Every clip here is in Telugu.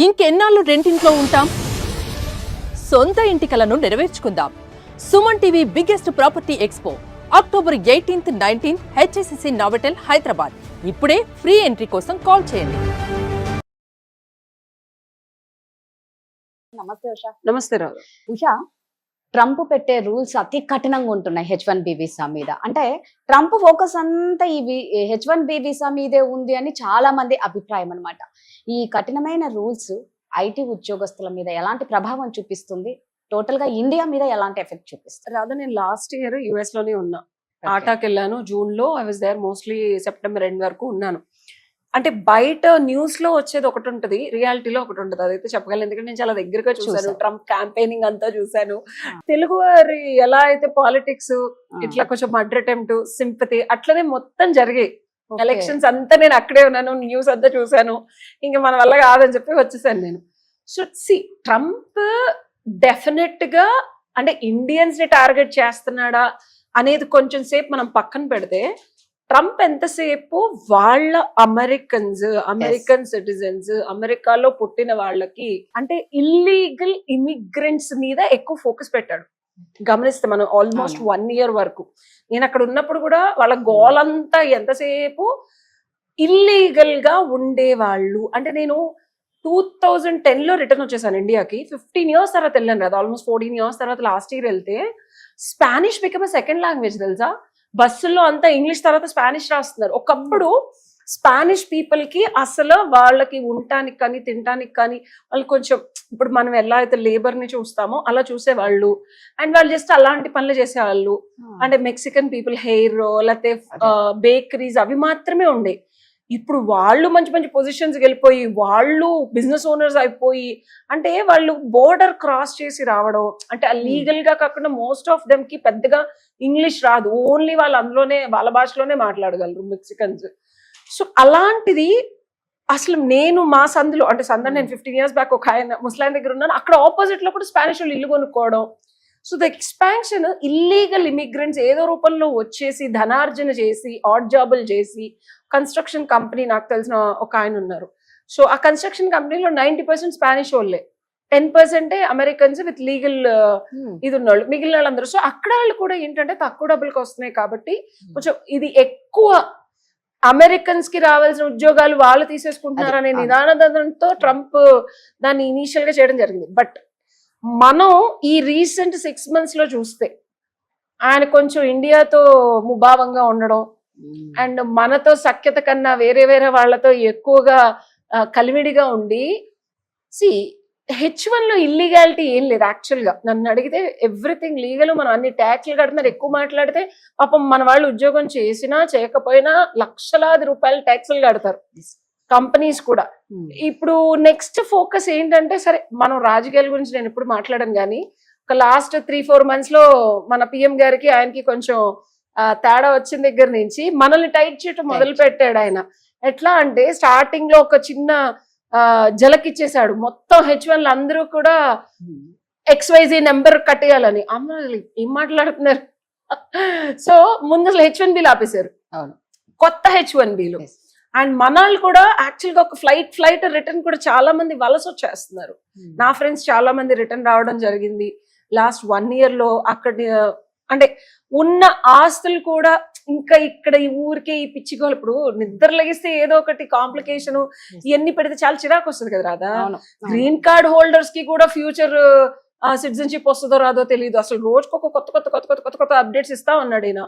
ఇంకెన్నాళ్ళు రెంటింట్లో ఉంటాం? సొంత ఇంటి కలను నెరవేర్చుకుందాం. Suman TV biggest property expo October 18th, 19th HSCC Novotel Hyderabad. ఇప్పుడే ఫ్రీ ఎంట్రీ కోసం కాల్ చేయండి. నమస్తే ఉషా. నమస్తే రావు. ఉషా, ట్రంప్ పెట్టే రూల్స్ అతి కఠినంగా ఉంటున్నాయి H1B వీసా మీద. అంటే ట్రంప్ ఫోకస్ అంతా ఈ H1B వీసా మీదే ఉంది అని చాలా మంది అభిప్రాయం అన్నమాట. ఈ కఠినమైన రూల్స్ ఐటీ ఉద్యోగస్తుల మీద ఎలాంటి ప్రభావం చూపిస్తుంది, టోటల్ గా ఇండియా మీద ఎలాంటి ఎఫెక్ట్ చూపిస్తుంది? రాధా, నేను లాస్ట్ ఇయర్ యుఎస్ లోనే ఉన్నా. ఆటాకి వెళ్ళాను జూన్ లో. I was there mostly September end వరకు ఉన్నాను. అంటే బయట న్యూస్ లో వచ్చేది ఒకటి ఉంటుంది, రియాలిటీలో ఒకటి ఉంటుంది. అదైతే చెప్పగలను, ఎందుకంటే నేను చాలా దగ్గరగా చూసాను. ట్రంప్ క్యాంపెయినింగ్ అంతా చూసాను. తెలుగు వారి ఎలా అయితే పాలిటిక్స్ ఇట్లా కొంచెం మర్డర్ అటెంప్ట్, సింపతి అట్లనే మొత్తం జరిగాయి. ఎలక్షన్స్ అంతా నేను అక్కడే ఉన్నాను, న్యూస్ అంతా చూసాను. ఇంకా మన వల్ల కాదని చెప్పి వచ్చేసాను నేను. సో ట్రంప్ డెఫినెట్ గా అంటే ఇండియన్స్ ని టార్గెట్ చేస్తున్నాడా అనేది కొంచెం సేపు మనం పక్కన పెడితే, ట్రంప్ ఎంతసేపు వాళ్ళ అమెరికన్ సిటిజన్స్, అమెరికాలో పుట్టిన వాళ్ళకి అంటే ఇల్లీగల్ ఇమిగ్రెంట్స్ మీద ఎక్కువ ఫోకస్ పెట్టాడు. గమనిస్తే మనం ఆల్మోస్ట్ 1 year వరకు నేను అక్కడ ఉన్నప్పుడు కూడా వాళ్ళ గోలంతా ఎంతసేపు ఇల్లీగల్ గా ఉండేవాళ్ళు. అంటే నేను 2010లో రిటర్న్ వచ్చేసాను ఇండియాకి. 15 years తర్వాత వెళ్ళాను కదా, ఆల్మోస్ట్ 14 years తర్వాత లాస్ట్ ఇయర్ వెళ్తే స్పానిష్ బికమ్ సెకండ్ లాంగ్వేజ్ తెలుసా. బస్సుల్లో అంతా ఇంగ్లీష్ తర్వాత స్పానిష్ రాస్తున్నారు. ఒకప్పుడు స్పానిష్ పీపుల్ కి అసలు వాళ్ళకి ఉండటానికి కానీ తినటానికి కానీ వాళ్ళు కొంచెం, ఇప్పుడు మనం ఎలా అయితే లేబర్ ని చూస్తామో అలా చూసేవాళ్ళు. అండ్ వాళ్ళు జస్ట్ అలాంటి పనులు చేసేవాళ్ళు. అంటే మెక్సికన్ పీపుల్ హెయిర్ లేకపోతే బేకరీస్ అవి మాత్రమే ఉండే. ఇప్పుడు వాళ్ళు మంచి మంచి పొజిషన్స్ వెళ్ళిపోయి వాళ్ళు బిజినెస్ ఓనర్స్ అయిపోయి, అంటే వాళ్ళు బోర్డర్ క్రాస్ చేసి రావడం. అంటే లీగల్ గా కాకుండా మోస్ట్ ఆఫ్ దెమ్ కి పెద్దగా ఇంగ్లీష్ రాదు, ఓన్లీ వాళ్ళు అందులోనే వాళ్ళ భాషలోనే మాట్లాడగలరు మెక్సికన్స్. సో అలాంటిది అసలు నేను మా సందులో, అంటే నేను 15 years బ్యాక్ ఒక ఆయన ముస్లాం దగ్గర ఉన్నాను. అక్కడ ఆపోజిట్ లో కూడా స్పానిష్ వాళ్ళు ఇల్లు కొనుక్కోవడం. So the expansion, illegal immigrants ఏదో రూపంలో వచ్చేసి ధనార్జన చేసి ఆడ్ జాబులు చేసి, కన్స్ట్రక్షన్ కంపెనీ నాకు తెలిసిన ఒక ఆయన ఉన్నారు. సో ఆ కన్స్ట్రక్షన్ కంపెనీలో 90% స్పానిష్ వాళ్ళే, 10% అమెరికన్స్ విత్ లీగల్ ఇది ఉన్నవాళ్ళు, మిగిలిన వాళ్ళందరూ. సో అక్కడ వాళ్ళు కూడా ఏంటంటే తక్కువ డబ్బులకి వస్తున్నాయి కాబట్టి కొంచెం ఇది ఎక్కువ అమెరికన్స్ కి రావాల్సిన ఉద్యోగాలు వాళ్ళు తీసేసుకుంటున్నారు అనే నిదానంతో ట్రంప్ దాన్ని ఇనీషియల్ గా చేయడం జరిగింది. బట్ మనం ఈ రీసెంట్ 6 months లో చూస్తే ఆయన కొంచెం ఇండియాతో ముభావంగా ఉండడం అండ్ మనతో సఖ్యత కన్నా వేరే వాళ్ళతో ఎక్కువగా కలివిడిగా ఉండి, H1 లో ఇల్లీగాలిటీ ఏం లేదు. యాక్చువల్ గా నన్ను అడిగితే ఎవ్రీథింగ్ లీగల్. మనం అన్ని ట్యాక్స్లు కడుతున్నారు. ఎక్కువ మాట్లాడితే పాపం మన వాళ్ళు ఉద్యోగం చేసినా చేయకపోయినా లక్షలాది రూపాయలు ట్యాక్స్లు కడతారు కంపెనీస్ కూడా. ఇప్పుడు నెక్స్ట్ ఫోకస్ ఏంటంటే, సరే మనం రాజకీయాల గురించి నేను ఎప్పుడు మాట్లాడను కానీ, ఒక లాస్ట్ 3-4 months లో మన పిఎం గారికి ఆయనకి కొంచెం తేడా వచ్చిన దగ్గర నుంచి మనల్ని టైట్ చేయటం మొదలు పెట్టాడు ఆయన. ఎట్లా అంటే స్టార్టింగ్ లో ఒక చిన్న జలకిచ్చేసాడు. మొత్తం H1 అందరూ కూడా XYZ నెంబర్ కట్టేయాలని. అమ్మాయి ఏం మాట్లాడుతున్నారు. సో ముందు అసలు H1Bలు ఆపేశారు, కొత్త H1Bలు. అండ్ మనాళ్ళు కూడా యాక్చువల్ గా ఒక ఫ్లైట్ రిటర్న్ కూడా చాలా మంది వలస వచ్చేస్తున్నారు. నా ఫ్రెండ్స్ చాలా మంది రిటర్న్ రావడం జరిగింది లాస్ట్ 1 year లో. అక్కడ అంటే ఉన్న ఆస్తులు కూడా ఇంకా ఇక్కడ ఈ ఊరికే ఈ పిచ్చిగోలు. ఇప్పుడు నిద్ర లగిస్తే ఏదో ఒకటి కాంప్లికేషన్ ఇవన్నీ పెడితే చాలా చిరాకు వస్తుంది కదా రాదా. గ్రీన్ కార్డ్ హోల్డర్స్ కి కూడా ఫ్యూచర్ సిటిజన్షిప్ వస్తుందో రాదో తెలియదు. అసలు రోజుకు ఒక కొత్త అప్డేట్స్ ఇస్తా ఉన్నాడు ఈయన.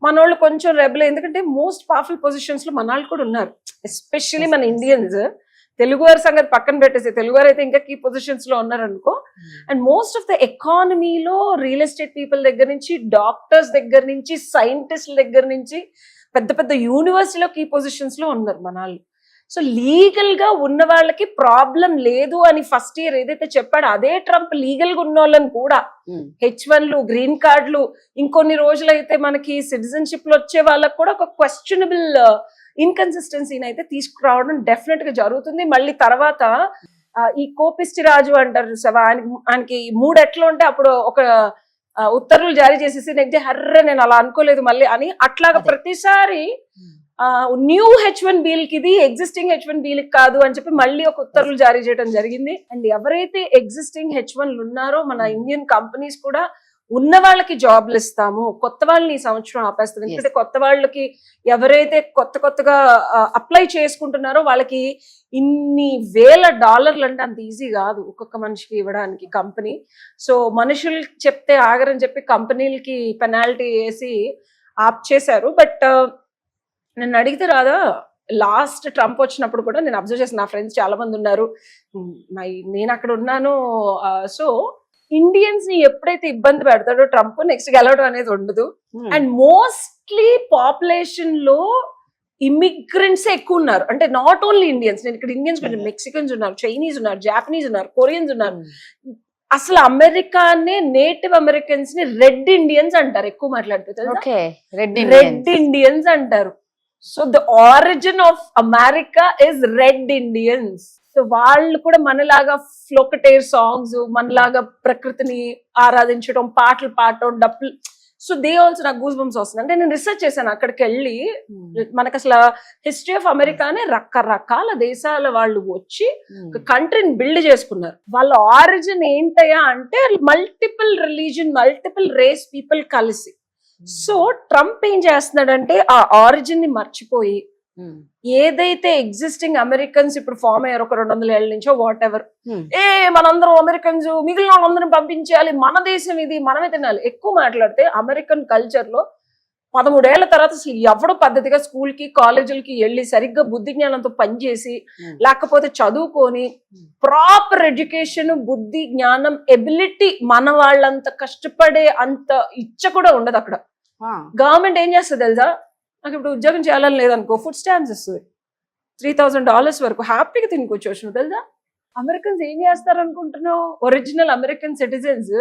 మనోళ్ళు కొంచెం రెబల్, ఎందుకంటే మోస్ట్ పవర్ఫుల్ పొజిషన్స్ లో మనాళ్ళు కూడా ఉన్నారు. ఎస్పెషల్లీ మన ఇండియన్స్. తెలుగు వారి సంగతి పక్కన పెట్టేసి, తెలుగు వారు అయితే ఇంకా కీ పొజిషన్స్ లో ఉన్నారనుకో. అండ్ మోస్ట్ ఆఫ్ ద ఎకానమీలో రియల్ ఎస్టేట్ పీపుల్ దగ్గర నుంచి, డాక్టర్స్ దగ్గర నుంచి, సైంటిస్ట్ల దగ్గర నుంచి, పెద్ద యూనివర్సిటీలో కీ పొజిషన్స్ లో ఉన్నారు మనాళ్ళు. సో లీగల్ గా ఉన్న వాళ్ళకి ప్రాబ్లం లేదు అని ఫస్ట్ ఇయర్ ఏదైతే చెప్పాడో, అదే ట్రంప్ లీగల్ గా ఉన్న వాళ్ళని కూడా H1లు, గ్రీన్ కార్డులు, ఇంకొన్ని రోజులైతే మనకి సిటిజన్షిప్ లో వచ్చే వాళ్ళకి కూడా ఒక క్వశ్చనబుల్ ఇన్కన్సిస్టెన్సీని అయితే తీసుకురావడం డెఫినెట్ గా జరుగుతుంది. మళ్ళీ తర్వాత ఈ కోపిష్టి రాజు అంటారు, ఆయనకి 3 ఎట్లా ఉంటే అప్పుడు ఒక ఉత్తర్వులు జారీ చేసేసి నెక్స్ట్ హర్రే నేను అలా అనుకోలేదు మళ్ళీ అని, అట్లాగా ప్రతిసారి న్యూ H1B కి ఇది ఎగ్జిస్టింగ్ H1B కాదు అని చెప్పి మళ్ళీ ఒక ఉత్తర్వులు జారీ చేయడం జరిగింది. అండ్ ఎవరైతే ఎగ్జిస్టింగ్ H1 ఉన్నారో మన ఇండియన్ కంపెనీస్ కూడా ఉన్న వాళ్ళకి జాబ్లు ఇస్తాము, కొత్త వాళ్ళని ఈ సంవత్సరం ఆపేస్తాం. ఎందుకంటే కొత్త వాళ్ళకి ఎవరైతే కొత్తగా అప్లై చేసుకుంటున్నారో వాళ్ళకి ఇన్ని $1,000 అంటే అంత ఈజీ కాదు ఒక్కొక్క మనిషికి ఇవ్వడానికి కంపెనీ. సో మనుషులు చెప్తే ఆగరని చెప్పి కంపెనీలకి పెనాల్టీ వేసి ఆప్ చేశారు. బట్ నన్ను అడిగితే రాదా, లాస్ట్ ట్రంప్ వచ్చినప్పుడు కూడా నేను అబ్జర్వ్ చేసిన, నా ఫ్రెండ్స్ చాలా మంది ఉన్నారు, నేను అక్కడ ఉన్నాను. సో ఇండియన్స్ ని ఎప్పుడైతే ఇబ్బంది పెడతాడో ట్రంప్, నెక్స్ట్ గెలవడం అనేది ఉండదు. అండ్ మోస్ట్లీ పాపులేషన్ లో ఇమిగ్రెంట్స్ ఎక్కువ ఉన్నారు. అంటే నాట్ ఓన్లీ ఇండియన్స్, నేను ఇక్కడ ఇండియన్స్ మెక్సికన్స్ ఉన్నారు, చైనీస్ ఉన్నారు, జాపనీస్ ఉన్నారు, కొరియన్స్ ఉన్నారు. అసలు అమెరికానే నేటివ్ అమెరికన్స్ ని రెడ్ ఇండియన్స్ అంటారు, ఎక్కువ మాట్లాడితే రెడ్ ఇండియన్స్ అంటారు. So the origin of America is red Indians. So వాళ్ళు కూడా మనలాగా ఫ్లోకటేర్ సాంగ్స్, మనలాగా ప్రకృతిని ఆరాధించడం, పాటలు పాడటం, డప్పులు. సో దే ఆల్సో నాకు గూస్ బంప్స్ వస్తుంది. అంటే నేను రీసెర్చ్ చేశాను అక్కడికి వెళ్ళి, మనకు అసలు హిస్టరీ ఆఫ్ అమెరికానే రకరకాల దేశాల వాళ్ళు వచ్చి కంట్రీని బిల్డ్ చేసుకున్నారు. వాళ్ళ ఆరిజిన్ ఏంటయ్యా అంటే multiple religion, multiple race people కలిసి. సో ట్రంప్ ఏం చేస్తున్నాడంటే ఆ ఆరిజిన్ ని మర్చిపోయి ఏదైతే ఎగ్జిస్టింగ్ అమెరికన్స్ ఇప్పుడు ఫామ్ అయ్యారు ఒక 200 ఏళ్ల నుంచో వాట్ ఎవర్, మనందరం అమెరికన్స్, మిగిలిన వాళ్ళందరం పంపించాలి, మన దేశం ఇది, మనమే తినాలి. ఎక్కువ మాట్లాడితే అమెరికన్ కల్చర్ లో 13 ఏళ్ల తర్వాత అసలు ఎవడో పద్ధతిగా స్కూల్ కి కాలేజీలకి వెళ్ళి సరిగ్గా బుద్ధి జ్ఞానంతో పనిచేసి, లేకపోతే చదువుకొని ప్రాపర్ ఎడ్యుకేషన్, బుద్ధి జ్ఞానం, ఎబిలిటీ మన వాళ్ళంత కష్టపడే అంత ఇచ్చ కూడా ఉండదు అక్కడ. గవర్నమెంట్ ఏం చేస్తుంది తెలుసా, నాకు ఇప్పుడు ఉద్యోగం చేయాలని లేదనుకో, ఫుడ్ స్టాంప్స్ ఇస్తుంది $3,000 వరకు, హ్యాపీగా తినుకోవచ్చు తెలుసా. అమెరికన్స్ ఏం చేస్తారు అనుకుంటున్నావు, ఒరిజినల్ అమెరికన్ సిటిజన్స్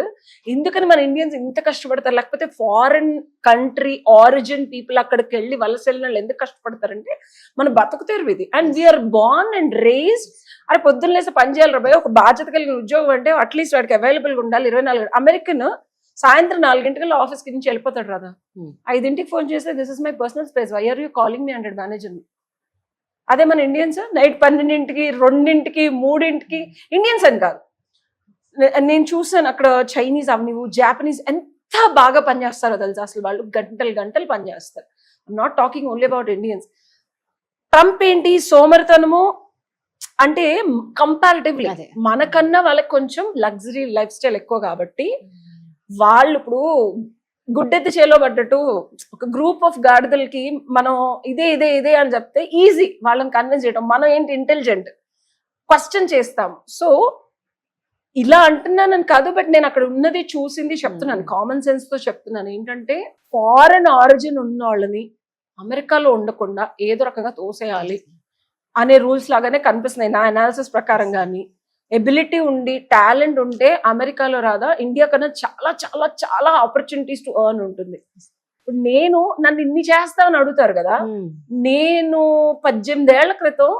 ఎందుకని మన ఇండియన్స్ ఇంత కష్టపడతారు, లేకపోతే ఫారిన్ కంట్రీ ఆరిజిన్ పీపుల్ అక్కడికి వెళ్ళి వలస వెళ్ళిన వాళ్ళు ఎందుకు కష్టపడతారంటే మన బతుకు తెరువు ఇది. And we are born and raised. అరే పొద్దున్న లేసి పని చేయాలి రాబాయ్, ఒక బాధ్యత కలిగిన ఉద్యోగం అంటే అట్లీస్ట్ వాడికి అవైలబుల్గా ఉండాలి 24 అమెరికన్ సాయంత్రం 4 గంటల ఆఫీస్కి నుంచి వెళ్ళిపోతాడు రాదా, 5ంటికి ఫోన్ చేస్తే this is my personal space, why are you calling me అంటాడు మేనేజర్ని. అదే మన ఇండియన్స్ నైట్ 12ంటికి, 2ంటికి, 3ంటికి, ఇండియన్స్ అని కాదు, నేను చూసాను అక్కడ చైనీస్ అవనివు, జాపనీస్ ఎంత బాగా పనిచేస్తారో తెలుసా. అసలు వాళ్ళు గంటలు పనిచేస్తారు. I'm not talking only about Indians. Trump ఏంటి సోమరితనము అంటే కంపారిటివ్లీ మనకన్నా వాళ్ళకి కొంచెం లగ్జరీ లైఫ్ స్టైల్ ఎక్కువ కాబట్టి వాళ్ళు ఇప్పుడు గుడ్డెత్తి చేలో పడ్డట్టు ఒక గ్రూప్ ఆఫ్ గాడిదలకి మనం ఇదే అని చెప్తే ఈజీ వాళ్ళని కన్విన్స్ చేయడం. మనం ఏంటి ఇంటెలిజెంట్, క్వశ్చన్ చేస్తాం. సో ఇలా అంటున్నానని కాదు, బట్ నేను అక్కడ ఉన్నది చూసింది చెప్తున్నాను, కామన్ సెన్స్ తో చెప్తున్నాను. ఏంటంటే ఫారెన్ ఆరిజిన్ ఉన్న వాళ్ళని అమెరికాలో ఉండకుండా ఏదో రకంగా తోసేయాలి అనే రూల్స్ లాగానే కనిపిస్తున్నాయి నా అనాలిసిస్ ప్రకారం. కానీ ఎబిలిటీ ఉండి టాలెంట్ ఉంటే అమెరికాలో రాదా, ఇండియా కన్నా చాలా చాలా చాలా ఆపర్చునిటీస్ టు ఎర్న్ ఉంటుంది. ఇప్పుడు నన్ను ఇన్ని చేస్తామని అడుగుతారు కదా, నేను 18 ఏళ్ల క్రితం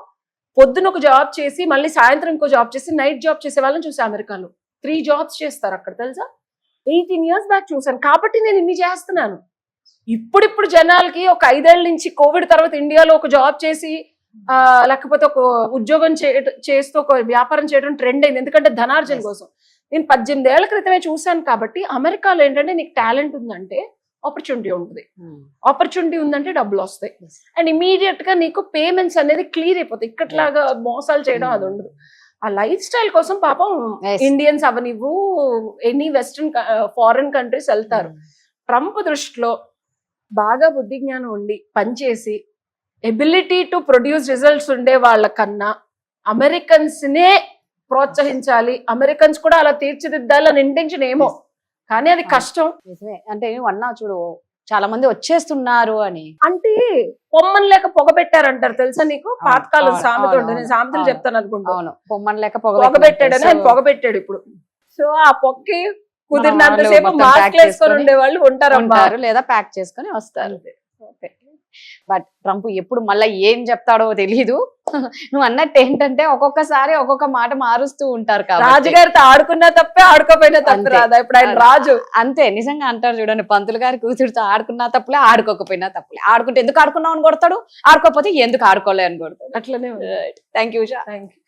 పొద్దున ఒక జాబ్ చేసి మళ్ళీ సాయంత్రం ఇంకో జాబ్ చేసి నైట్ జాబ్ చేసే వాళ్ళని చూసి అమెరికాలో 3 jobs చేస్తారు అక్కడ తెలుసా. 18 years బ్యాక్ చూసాను కాబట్టి నేను ఇన్ని చేస్తున్నాను. ఇప్పుడు జనాలకి ఒక 5 ఏళ్ల నుంచి కోవిడ్ తర్వాత ఇండియాలో ఒక జాబ్ చేసి లేకపోతే ఒక ఉద్యోగం చేస్తూ ఒక వ్యాపారం చేయడం ట్రెండ్ అయింది, ఎందుకంటే ధనార్జన కోసం. నేను 18 ఏళ్ల క్రితమే చూశాను కాబట్టి అమెరికాలో ఏంటంటే నీకు టాలెంట్ ఉందంటే ఆపర్చునిటీ ఉంటుంది, ఆపర్చునిటీ ఉందంటే డబ్బులు వస్తాయి, అండ్ ఇమీడియట్ గా నీకు పేమెంట్స్ అనేది క్లియర్ అయిపోతాయి. ఇక్కట్లాగా మోసాలు చేయడం అది ఉండదు. ఆ లైఫ్ స్టైల్ కోసం పాపం ఇండియన్స్ అవనివ్వు ఎనీ వెస్టర్న్ ఫారిన్ కంట్రీస్ వెళ్తారు. ట్రంప్ దృష్టిలో బాగా బుద్ధి జ్ఞానం ఉండి పనిచేసి ఎబిలిటీ టు ప్రొడ్యూస్ రిజల్ట్స్ ఉండే వాళ్ళకన్నా అమెరికన్స్ నే ప్రోత్సహించాలి, అమెరికన్స్ కూడా అలా తీర్చిదిద్దాలి అని ఇంటెన్షన్ ఏమో, కానీ అది కష్టం. అంటే అన్నా చూడు చాలా మంది వచ్చేస్తున్నారు అని, అంటే పొమ్మన్ లేక పొగ పెట్టారంటారు తెలుసా నీకు, పాతకాలం సామెత ఉంటుంది, నేను సామెతలు చెప్తాను అనుకుంటాను. పొమ్మన్ లేక పొగ పెట్టాడని ఆయన పొగ పెట్టాడు ఇప్పుడు. సో ఆ పొక్కి కుదిరినంతసేపు మాస్క్ వేసుకొని ఉండే వాళ్ళు ఉంటారు లేదా ప్యాక్ చేసుకొని వస్తారు. బట్ ట్రంప్ ఎప్పుడు మళ్ళీ ఏం చెప్తాడో తెలీదు. నువ్వు అన్నట్టు ఏంటంటే ఒక్కొక్కసారి ఒక్కొక్క మాట మారుస్తూ ఉంటారు కాబట్టి రాజుగారితో ఆడుకున్నా తప్పే, ఆడుకోపోయినా తప్పే అంతే. రాదా, ఇప్పుడు ఆయన రాజు. అంతే, నిజంగా అంటారు చూడండి, పంతులు గారి కూతురుతో ఆడుకున్నా తప్పులే, ఆడుకోకపోయినా తప్పులే. ఆడుకుంటే ఎందుకు ఆడుకున్నావు అని కొడతాడు, ఆడుకోకపోతే ఎందుకు ఆడుకోలే అని కొడతాడు. అట్లనే thank you Usha. Thank you.